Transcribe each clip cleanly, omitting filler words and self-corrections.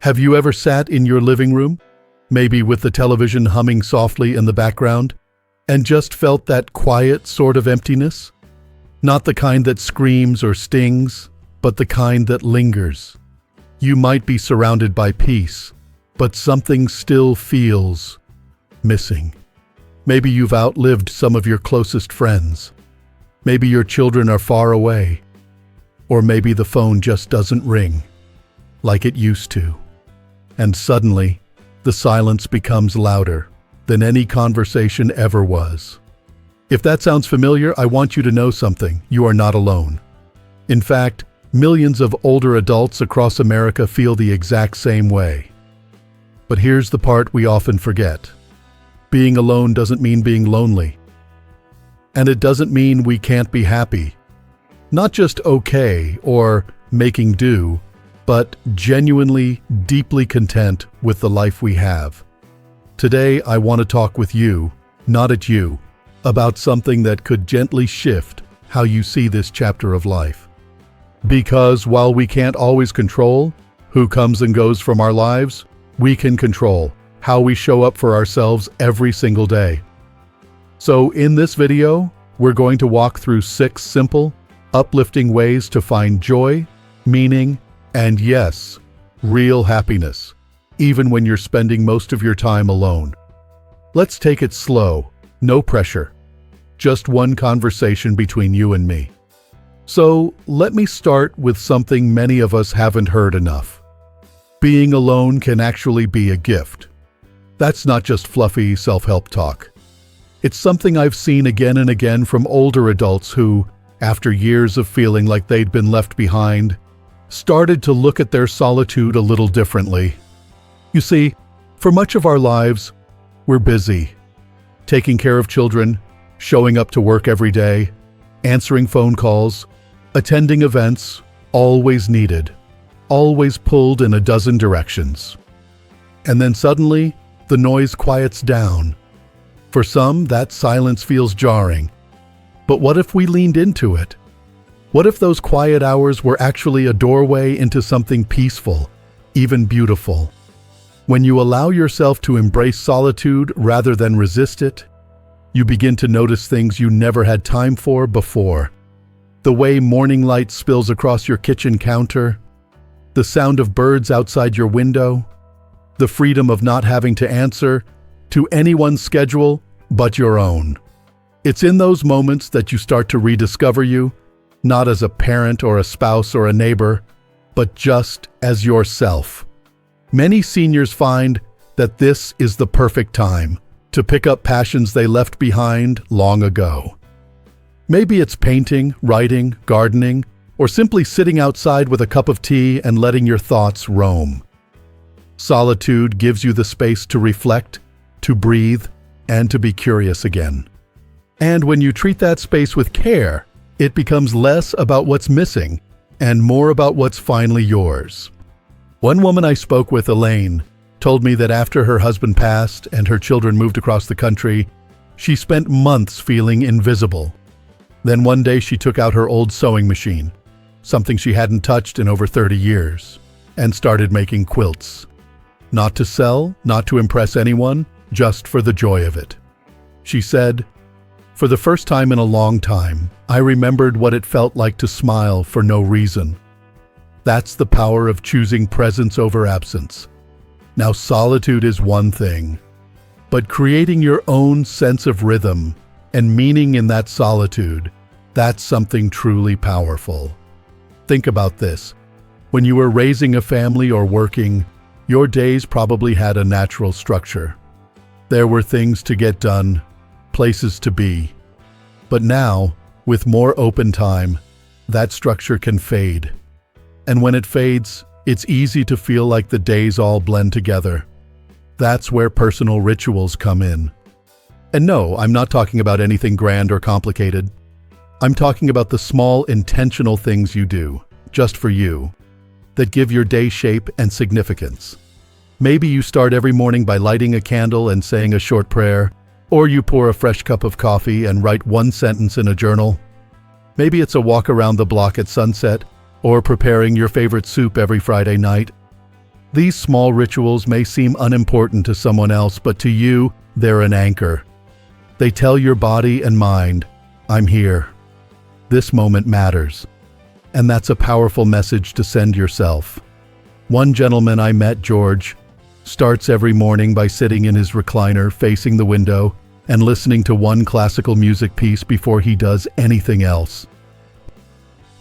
Have you ever sat in your living room, maybe with the television humming softly in the background, and just felt that quiet sort of emptiness? Not the kind that screams or stings, but the kind that lingers. You might be surrounded by peace, but something still feels missing. Maybe you've outlived some of your closest friends. Maybe your children are far away. Or maybe the phone just doesn't ring like it used to. And suddenly, the silence becomes louder than any conversation ever was. If that sounds familiar, I want you to know something. You are not alone. In fact, millions of older adults across America feel the exact same way. But here's the part we often forget. Being alone doesn't mean being lonely. And it doesn't mean we can't be happy. Not just okay or making do, but genuinely, deeply content with the life we have. Today, I want to talk with you, not at you, about something that could gently shift how you see this chapter of life. Because while we can't always control who comes and goes from our lives, we can control how we show up for ourselves every single day. So in this video, we're going to walk through 6 simple, uplifting ways to find joy, meaning, and yes, real happiness, even when you're spending most of your time alone. Let's take it slow, no pressure. Just one conversation between you and me. So let me start with something many of us haven't heard enough. Being alone can actually be a gift. That's not just fluffy self-help talk. It's something I've seen again and again from older adults who, after years of feeling like they'd been left behind, started to look at their solitude a little differently. You see, for much of our lives, we're busy, taking care of children, showing up to work every day, answering phone calls, attending events, always needed, always pulled in a dozen directions. And then suddenly, the noise quiets down. For some, that silence feels jarring. But what if we leaned into it? What if those quiet hours were actually a doorway into something peaceful, even beautiful? When you allow yourself to embrace solitude rather than resist it, you begin to notice things you never had time for before. The way morning light spills across your kitchen counter, the sound of birds outside your window, the freedom of not having to answer to anyone's schedule but your own. It's in those moments that you start to rediscover you, not as a parent or a spouse or a neighbor, but just as yourself. Many seniors find that this is the perfect time to pick up passions they left behind long ago. Maybe it's painting, writing, gardening, or simply sitting outside with a cup of tea and letting your thoughts roam. Solitude gives you the space to reflect, to breathe, and to be curious again. And when you treat that space with care, it becomes less about what's missing and more about what's finally yours. One woman I spoke with, Elaine, told me that after her husband passed and her children moved across the country, she spent months feeling invisible. Then one day she took out her old sewing machine, something she hadn't touched in over 30 years, and started making quilts. Not to sell, not to impress anyone, just for the joy of it. She said, "For the first time in a long time, I remembered what it felt like to smile for no reason." That's the power of choosing presence over absence. Now, solitude is one thing, but creating your own sense of rhythm and meaning in that solitude, that's something truly powerful. Think about this. When you were raising a family or working, your days probably had a natural structure. There were things to get done, places to be. But now, with more open time, that structure can fade. And when it fades, it's easy to feel like the days all blend together. That's where personal rituals come in. And no, I'm not talking about anything grand or complicated. I'm talking about the small, intentional things you do, just for you, that give your day shape and significance. Maybe you start every morning by lighting a candle and saying a short prayer, or you pour a fresh cup of coffee and write one sentence in a journal. Maybe it's a walk around the block at sunset, or preparing your favorite soup every Friday night. These small rituals may seem unimportant to someone else, but to you, they're an anchor. They tell your body and mind, I'm here. This moment matters. And that's a powerful message to send yourself. One gentleman I met, George, starts every morning by sitting in his recliner facing the window and listening to one classical music piece before he does anything else.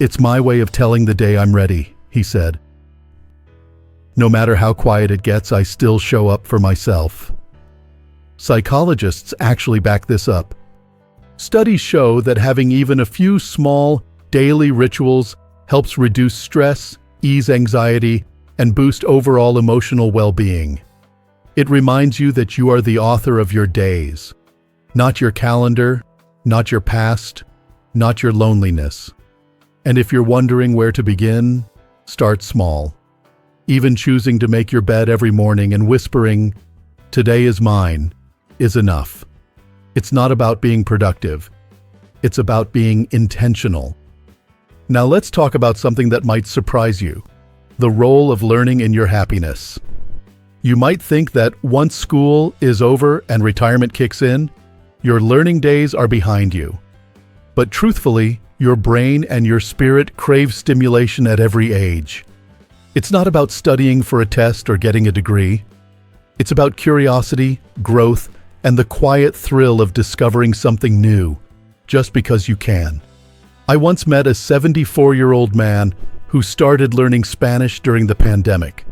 It's my way of telling the day I'm ready, he said. No matter how quiet it gets, I still show up for myself. Psychologists actually back this up. Studies show that having even a few small, daily rituals helps reduce stress, ease anxiety, and boost overall emotional well-being. It reminds you that you are the author of your days, not your calendar, not your past, not your loneliness. And if you're wondering where to begin, start small. Even choosing to make your bed every morning and whispering, "Today is mine," is enough. It's not about being productive. It's about being intentional. Now let's talk about something that might surprise you: the role of learning in your happiness. You might think that once school is over and retirement kicks in, your learning days are behind you. But truthfully, your brain and your spirit crave stimulation at every age. It's not about studying for a test or getting a degree. It's about curiosity, growth, and the quiet thrill of discovering something new, just because you can. I once met a 74-year-old man who started learning Spanish during the pandemic.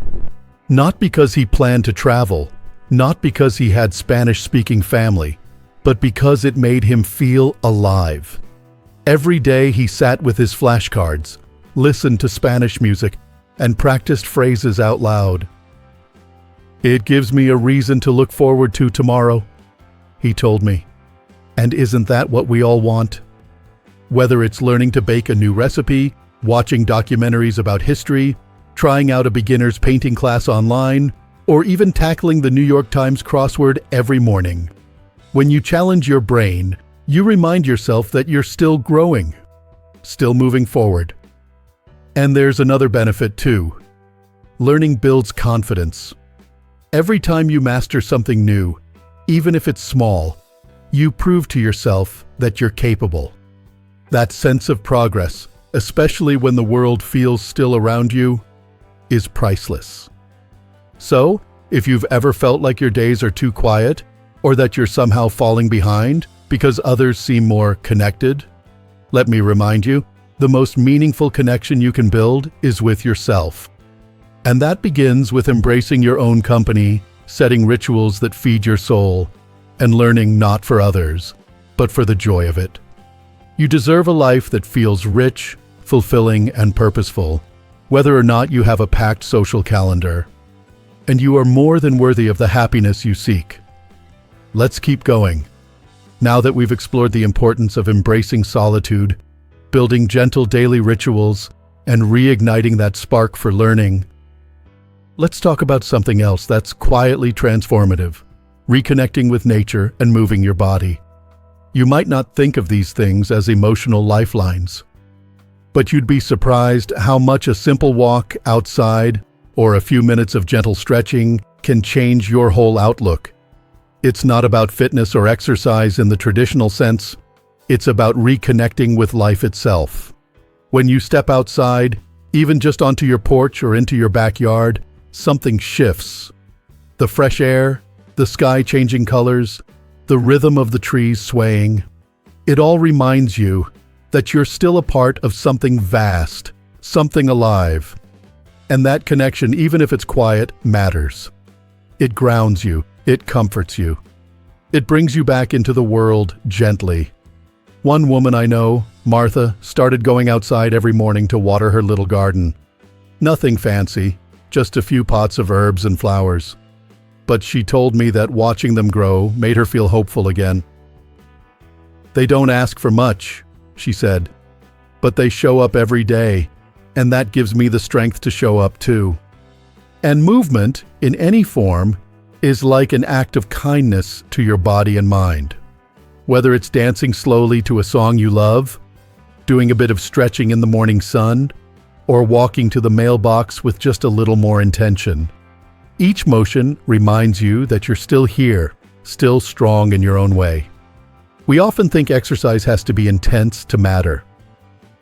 Not because he planned to travel, not because he had Spanish-speaking family, but because it made him feel alive. Every day he sat with his flashcards, listened to Spanish music, and practiced phrases out loud. "It gives me a reason to look forward to tomorrow," he told me. And isn't that what we all want? Whether it's learning to bake a new recipe, watching documentaries about history, trying out a beginner's painting class online, or even tackling the New York Times crossword every morning. When you challenge your brain, you remind yourself that you're still growing, still moving forward. And there's another benefit too. Learning builds confidence. Every time you master something new, even if it's small, you prove to yourself that you're capable. That sense of progress, especially when the world feels still around you, is priceless. So, if you've ever felt like your days are too quiet, or that you're somehow falling behind because others seem more connected, let me remind you, the most meaningful connection you can build is with yourself. And that begins with embracing your own company, setting rituals that feed your soul, and learning not for others, but for the joy of it. You deserve a life that feels rich, fulfilling, and purposeful, whether or not you have a packed social calendar. And you are more than worthy of the happiness you seek. Let's keep going. Now that we've explored the importance of embracing solitude, building gentle daily rituals, and reigniting that spark for learning, let's talk about something else that's quietly transformative: reconnecting with nature and moving your body. You might not think of these things as emotional lifelines, but you'd be surprised how much a simple walk outside or a few minutes of gentle stretching can change your whole outlook. It's not about fitness or exercise in the traditional sense. It's about reconnecting with life itself. When you step outside, even just onto your porch or into your backyard, something shifts. The fresh air, the sky changing colors, the rhythm of the trees swaying. It all reminds you that you're still a part of something vast, something alive. And that connection, even if it's quiet, matters. It grounds you, it comforts you. It brings you back into the world gently. One woman I know, Martha, started going outside every morning to water her little garden. Nothing fancy, just a few pots of herbs and flowers. But she told me that watching them grow made her feel hopeful again. "They don't ask for much," she said, "but they show up every day, and that gives me the strength to show up too." And movement, in any form, is like an act of kindness to your body and mind. Whether it's dancing slowly to a song you love, doing a bit of stretching in the morning sun, or walking to the mailbox with just a little more intention, Each motion reminds you that you're still here, still strong in your own way. We often think exercise has to be intense to matter.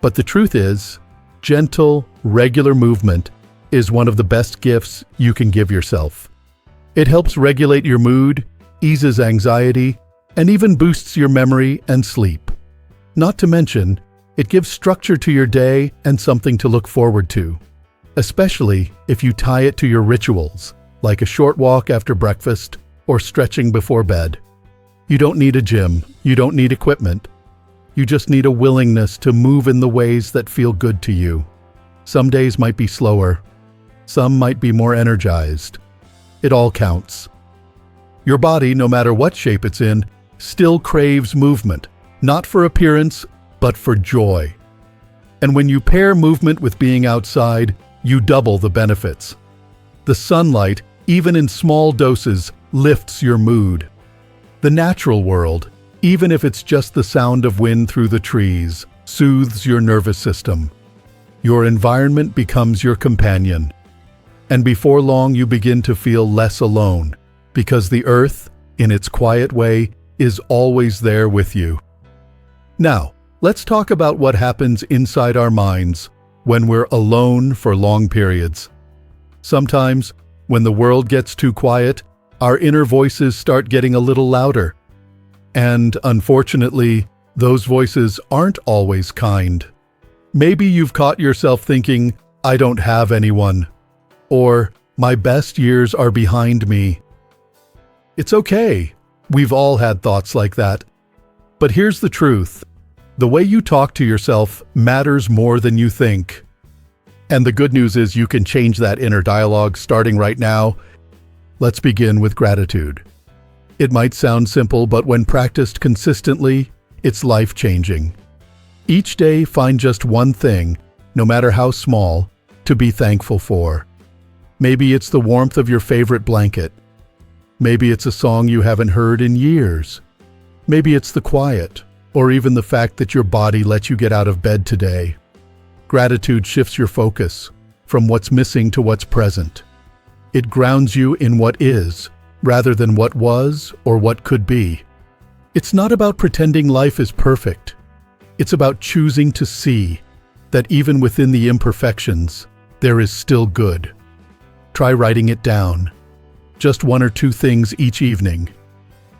But the truth is, gentle, regular movement is one of the best gifts you can give yourself. It helps regulate your mood, eases anxiety, and even boosts your memory and sleep. Not to mention, it gives structure to your day and something to look forward to, especially if you tie it to your rituals, like a short walk after breakfast or stretching before bed. You don't need a gym, you don't need equipment. You just need a willingness to move in the ways that feel good to you. Some days might be slower, some might be more energized. It all counts. Your body, no matter what shape it's in, still craves movement, not for appearance, but for joy. And when you pair movement with being outside, you double the benefits. The sunlight, even in small doses, lifts your mood. The natural world, even if it's just the sound of wind through the trees, soothes your nervous system. Your environment becomes your companion. And before long, you begin to feel less alone, because the earth, in its quiet way, is always there with you. Now, let's talk about what happens inside our minds when we're alone for long periods. Sometimes, when the world gets too quiet, our inner voices start getting a little louder. And unfortunately, those voices aren't always kind. Maybe you've caught yourself thinking, "I don't have anyone," or "My best years are behind me." It's okay. We've all had thoughts like that. But here's the truth. The way you talk to yourself matters more than you think. And the good news is you can change that inner dialogue starting right now. Let's begin with gratitude. It might sound simple, but when practiced consistently, it's life-changing. Each day, find just one thing, no matter how small, to be thankful for. Maybe it's the warmth of your favorite blanket. Maybe it's a song you haven't heard in years. Maybe it's the quiet, or even the fact that your body let you get out of bed today. Gratitude shifts your focus from what's missing to what's present. It grounds you in what is, rather than what was or what could be. It's not about pretending life is perfect. It's about choosing to see that even within the imperfections, there is still good. Try writing it down. Just one or two things each evening.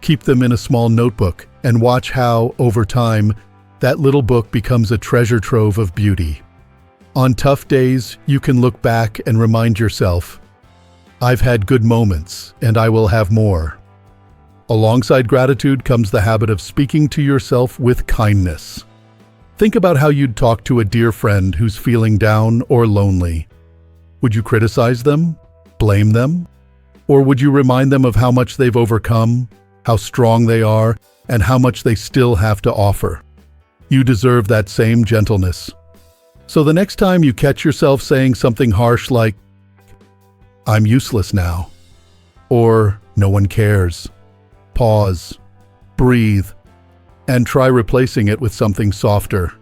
Keep them in a small notebook and watch how, over time, that little book becomes a treasure trove of beauty. On tough days, you can look back and remind yourself, "I've had good moments, and I will have more." Alongside gratitude comes the habit of speaking to yourself with kindness. Think about how you'd talk to a dear friend who's feeling down or lonely. Would you criticize them? Blame them? Or would you remind them of how much they've overcome, how strong they are, and how much they still have to offer? You deserve that same gentleness. So the next time you catch yourself saying something harsh like, "I'm useless now," or "No one cares," pause, breathe, and try replacing it with something softer.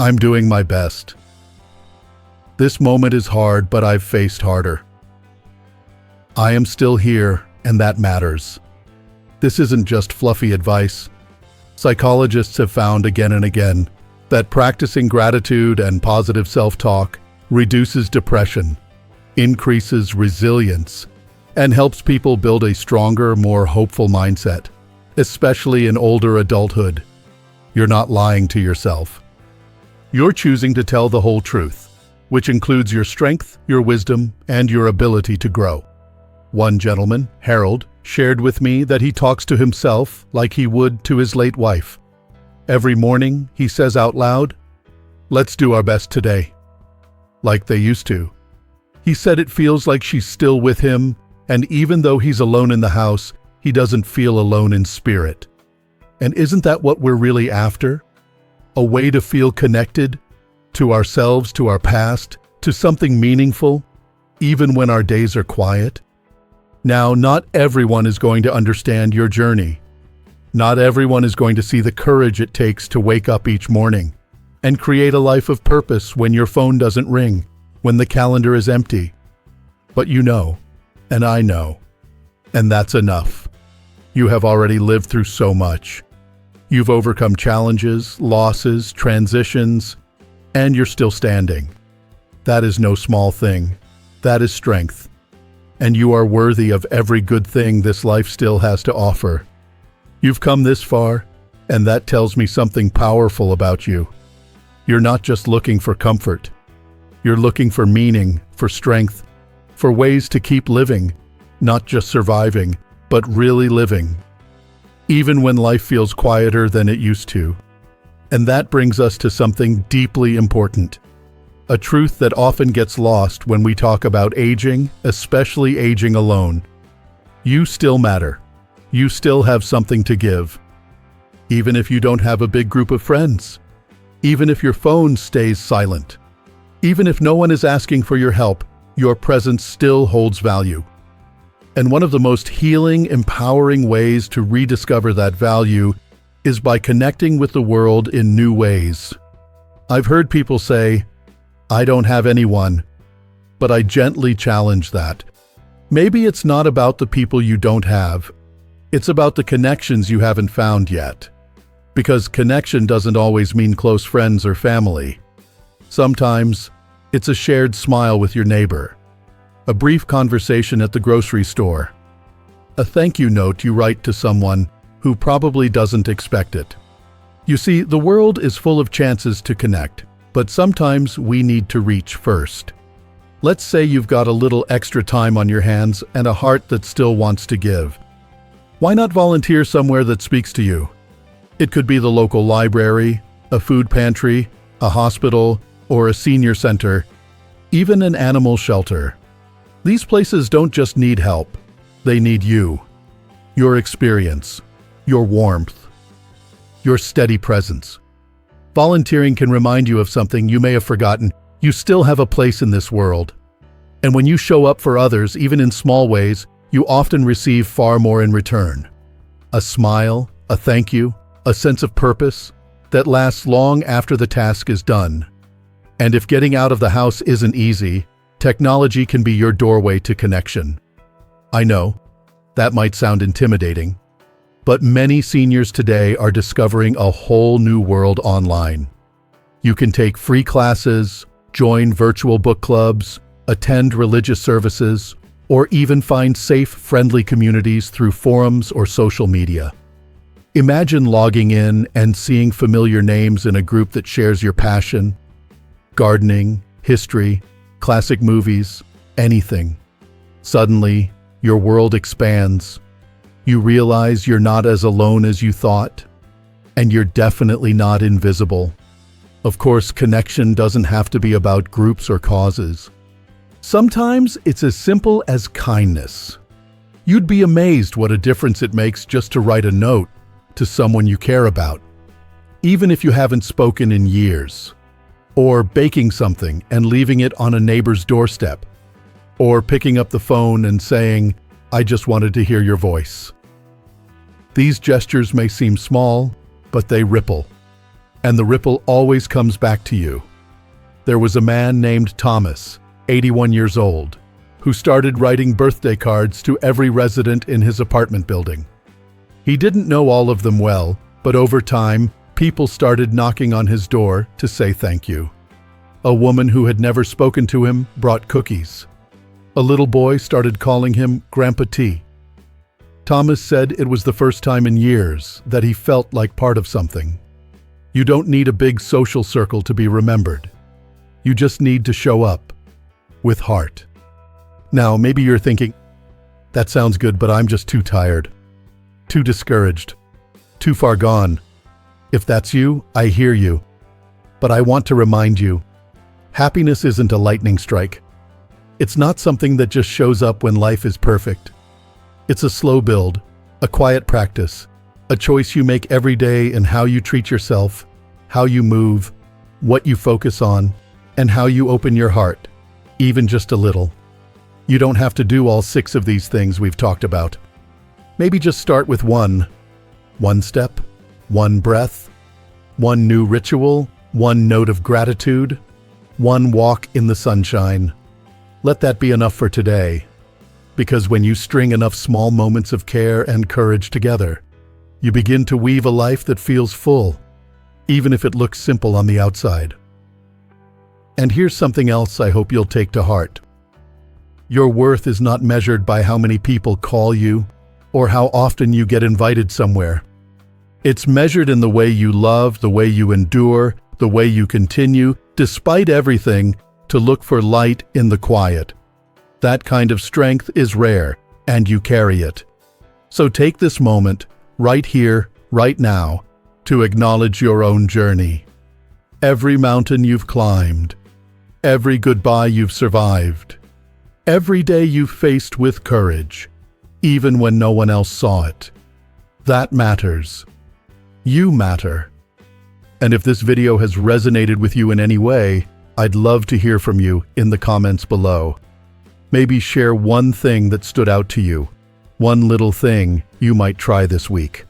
"I'm doing my best. This moment is hard, but I've faced harder. I am still here, and that matters." This isn't just fluffy advice. Psychologists have found again and again that practicing gratitude and positive self-talk reduces depression, increases resilience, and helps people build a stronger, more hopeful mindset, especially in older adulthood. You're not lying to yourself. You're choosing to tell the whole truth, which includes your strength, your wisdom, and your ability to grow. One gentleman, Harold, shared with me that he talks to himself like he would to his late wife. Every morning, he says out loud, "Let's do our best today," like they used to. He said it feels like she's still with him, and even though he's alone in the house, he doesn't feel alone in spirit. And isn't that what we're really after? A way to feel connected to ourselves, to our past, to something meaningful, even when our days are quiet? Now, not everyone is going to understand your journey. Not everyone is going to see the courage it takes to wake up each morning and create a life of purpose when your phone doesn't ring, when the calendar is empty. But you know, And I know. And that's enough. You have already lived through so much. You've overcome challenges, losses, transitions, and you're still standing. That is no small thing. That is strength. And you are worthy of every good thing this life still has to offer. You've come this far, and that tells me something powerful about you. You're not just looking for comfort. You're looking for meaning, for strength, for ways to keep living, not just surviving, but really living, even when life feels quieter than it used to. And that brings us to something deeply important, a truth that often gets lost when we talk about aging, especially aging alone. You still matter. You still have something to give. Even if you don't have a big group of friends, even if your phone stays silent, even if no one is asking for your help, your presence still holds value. And one of the most healing, empowering ways to rediscover that value is by connecting with the world in new ways. I've heard people say, "I don't have anyone," but I gently challenge that. Maybe it's not about the people you don't have. It's about the connections you haven't found yet. Because connection doesn't always mean close friends or family. Sometimes, it's a shared smile with your neighbor, a brief conversation at the grocery store, a thank you note you write to someone who probably doesn't expect it. You see, the world is full of chances to connect, but sometimes we need to reach first. Let's say you've got a little extra time on your hands and a heart that still wants to give. Why not volunteer somewhere that speaks to you? It could be the local library, a food pantry, a hospital, or a senior center, even an animal shelter. These places don't just need help, they need you, your experience, your warmth, your steady presence. Volunteering can remind you of something you may have forgotten. You still have a place in this world. And when you show up for others, even in small ways, you often receive far more in return. A smile, a thank you, a sense of purpose that lasts long after the task is done. And if getting out of the house isn't easy, technology can be your doorway to connection. I know, that might sound intimidating, but many seniors today are discovering a whole new world online. You can take free classes, join virtual book clubs, attend religious services, or even find safe, friendly communities through forums or social media. Imagine logging in and seeing familiar names in a group that shares your passion: gardening, history, classic movies, anything. Suddenly, your world expands. You realize you're not as alone as you thought, and you're definitely not invisible. Of course, connection doesn't have to be about groups or causes. Sometimes it's as simple as kindness. You'd be amazed what a difference it makes just to write a note to someone you care about, even if you haven't spoken in years. Or baking something and leaving it on a neighbor's doorstep. Or picking up the phone and saying, "I just wanted to hear your voice." These gestures may seem small, but they ripple. And the ripple always comes back to you. There was a man named Thomas, 81 years old, who started writing birthday cards to every resident in his apartment building. He didn't know all of them well, but over time, people started knocking on his door to say thank you. A woman who had never spoken to him brought cookies. A little boy started calling him Grandpa T. Thomas said it was the first time in years that he felt like part of something. You don't need a big social circle to be remembered. You just need to show up with heart. Now, maybe you're thinking, that sounds good, but I'm just too tired, too discouraged, too far gone. If that's you, I hear you. But I want to remind you, happiness isn't a lightning strike. It's not something that just shows up when life is perfect. It's a slow build, a quiet practice, a choice you make every day in how you treat yourself, how you move, what you focus on, and how you open your heart, even just a little. You don't have to do all 6 of these things we've talked about. Maybe just start with one step, one breath, one new ritual, one note of gratitude, one walk in the sunshine. Let that be enough for today. Because when you string enough small moments of care and courage together, you begin to weave a life that feels full, even if it looks simple on the outside. And here's something else I hope you'll take to heart. Your worth is not measured by how many people call you or how often you get invited somewhere. It's measured in the way you love, the way you endure, the way you continue, despite everything, to look for light in the quiet. That kind of strength is rare, and you carry it. So take this moment, right here, right now, to acknowledge your own journey. Every mountain you've climbed, every goodbye you've survived, every day you've faced with courage, even when no one else saw it. That matters. You matter. And if this video has resonated with you in any way, I'd love to hear from you in the comments below. Maybe share one thing that stood out to you, one little thing you might try this week.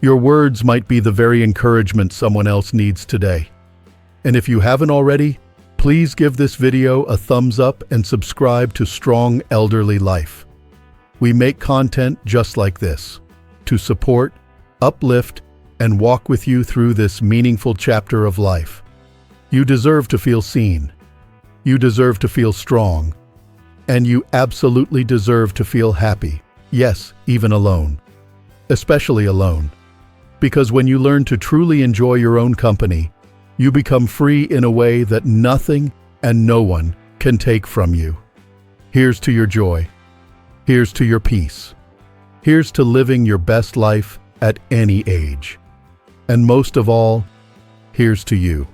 Your words might be the very encouragement someone else needs today. And if you haven't already, please give this video a thumbs up and subscribe to Strong Elderly Life. We make content just like this, to support, uplift, and walk with you through this meaningful chapter of life. You deserve to feel seen. You deserve to feel strong. And you absolutely deserve to feel happy. Yes, even alone. Especially alone. Because when you learn to truly enjoy your own company, you become free in a way that nothing and no one can take from you. Here's to your joy. Here's to your peace. Here's to living your best life at any age. And most of all, here's to you.